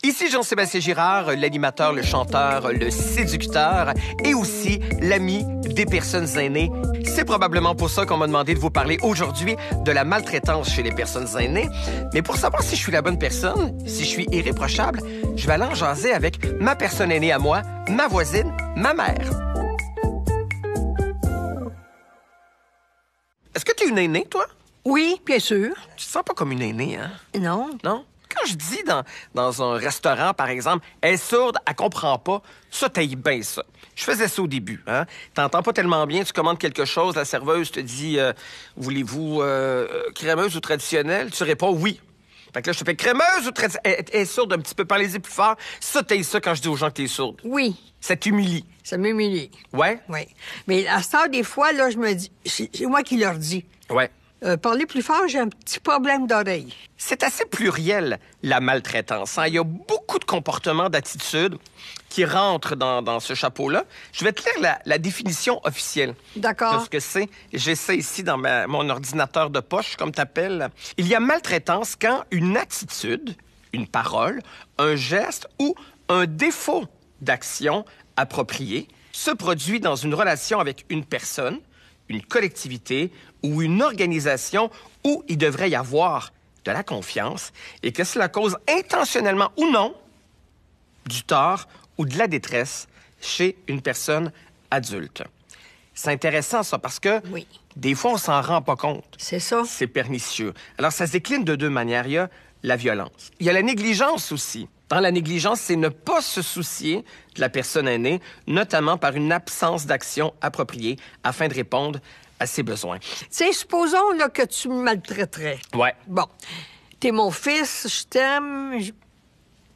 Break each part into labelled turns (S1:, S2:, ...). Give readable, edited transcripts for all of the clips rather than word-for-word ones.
S1: Ici Jean-Sébastien Girard, l'animateur, le chanteur, le séducteur et aussi l'ami des personnes aînées. C'est probablement pour ça qu'on m'a demandé de vous parler aujourd'hui de la maltraitance chez les personnes aînées. Mais pour savoir si je suis la bonne personne, si je suis irréprochable, je vais aller en jaser avec ma personne aînée à moi, ma voisine, ma mère. Est-ce que tu es une aînée, toi?
S2: Oui, bien sûr.
S1: Tu te sens pas comme une aînée, hein?
S2: Non.
S1: Non? Quand je dis dans un restaurant, par exemple, elle est sourde, elle comprend pas, ça, t'ailles bien ça. Je faisais ça au début, hein? T'entends pas tellement bien, tu commandes quelque chose, la serveuse te dit voulez-vous crémeuse ou traditionnelle? Tu réponds oui. Fait que là, je te fais crémeuse ou traditionnelle? Elle est sourde un petit peu, parlez-y plus fort. Ça, t'ailles ça quand je dis aux gens que t'es sourde.
S2: Oui.
S1: Ça t'humilie.
S2: Ça m'humilie.
S1: Ouais?
S2: Oui. Mais à ce temps, des fois, là, je me dis, c'est moi qui leur dis.
S1: Ouais.
S2: Parlez plus fort, j'ai un petit problème d'oreille.
S1: C'est assez pluriel, la maltraitance, hein? Il y a beaucoup de comportements, d'attitudes qui rentrent dans ce chapeau-là. Je vais te lire la définition officielle
S2: D'accord.
S1: de ce que c'est. J'ai ça ici dans mon ordinateur de poche, comme t'appelles. Il y a maltraitance quand une attitude, une parole, un geste ou un défaut d'action appropriée se produit dans une relation avec une personne, une collectivité ou une organisation où il devrait y avoir de la confiance et que cela cause intentionnellement ou non du tort ou de la détresse chez une personne adulte. C'est intéressant, ça, parce que
S2: Oui.
S1: des fois, on s'en rend pas compte.
S2: C'est ça.
S1: C'est pernicieux. Alors, ça se décline de deux manières. Il y a la violence. Il y a la négligence aussi. Dans la négligence, c'est ne pas se soucier de la personne aînée, notamment par une absence d'action appropriée afin de répondre à ses besoins.
S2: Tu sais, supposons là, que tu me maltraiterais.
S1: Ouais.
S2: Bon. T'es mon fils, je t'aime.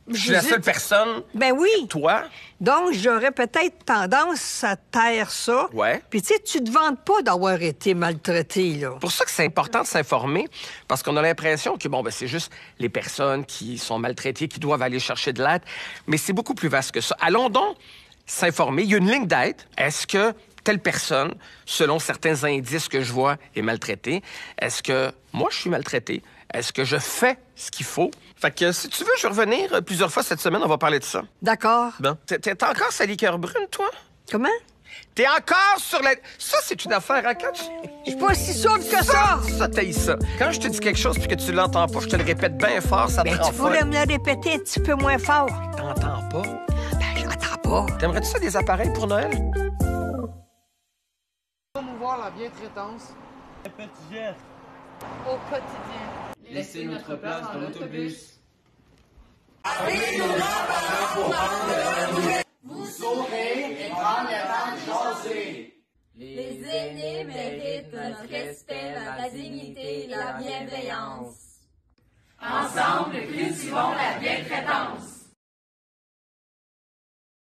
S1: Je suis la seule personne.
S2: Ben oui.
S1: Toi?
S2: Donc, j'aurais peut-être tendance à taire ça.
S1: Ouais.
S2: Puis, tu sais, tu te vantes pas d'avoir été maltraité, là.
S1: C'est pour ça que c'est important de s'informer, parce qu'on a l'impression que, bon, ben, c'est juste les personnes qui sont maltraitées qui doivent aller chercher de l'aide. Mais c'est beaucoup plus vaste que ça. Allons donc s'informer. Il y a une ligne d'aide. Est-ce que telle personne, selon certains indices que je vois, est maltraitée? Est-ce que moi, je suis maltraité? Est-ce que je fais ce qu'il faut? Fait que si tu veux, je vais revenir plusieurs fois cette semaine, on va parler de ça.
S2: D'accord.
S1: Bon. T'es encore sa liqueur brune, toi?
S2: Comment?
S1: T'es encore sur la... Ça, c'est une affaire à quand tu...
S2: Je suis pas si sauve que ça!
S1: Ça, t'haïs ça. Quand je te dis quelque chose puis que tu l'entends pas, je te le répète bien fort, ça te
S2: Ben,
S1: rend
S2: tu pourrais
S1: folle.
S2: me le répéter un petit peu moins fort.
S1: T'entends pas?
S2: Ben, j'entends pas.
S1: T'aimerais-tu ça des appareils pour Noël?
S3: Promouvoir la bientraitance.
S4: Un petit geste.
S5: Au quotidien.
S3: Laissez notre place dans l'autobus. Vous saurez et prendre le temps de jaser.
S5: Les aînés méritent notre respect, la dignité, la bienveillance. Ensemble, cultivons la bientraitance.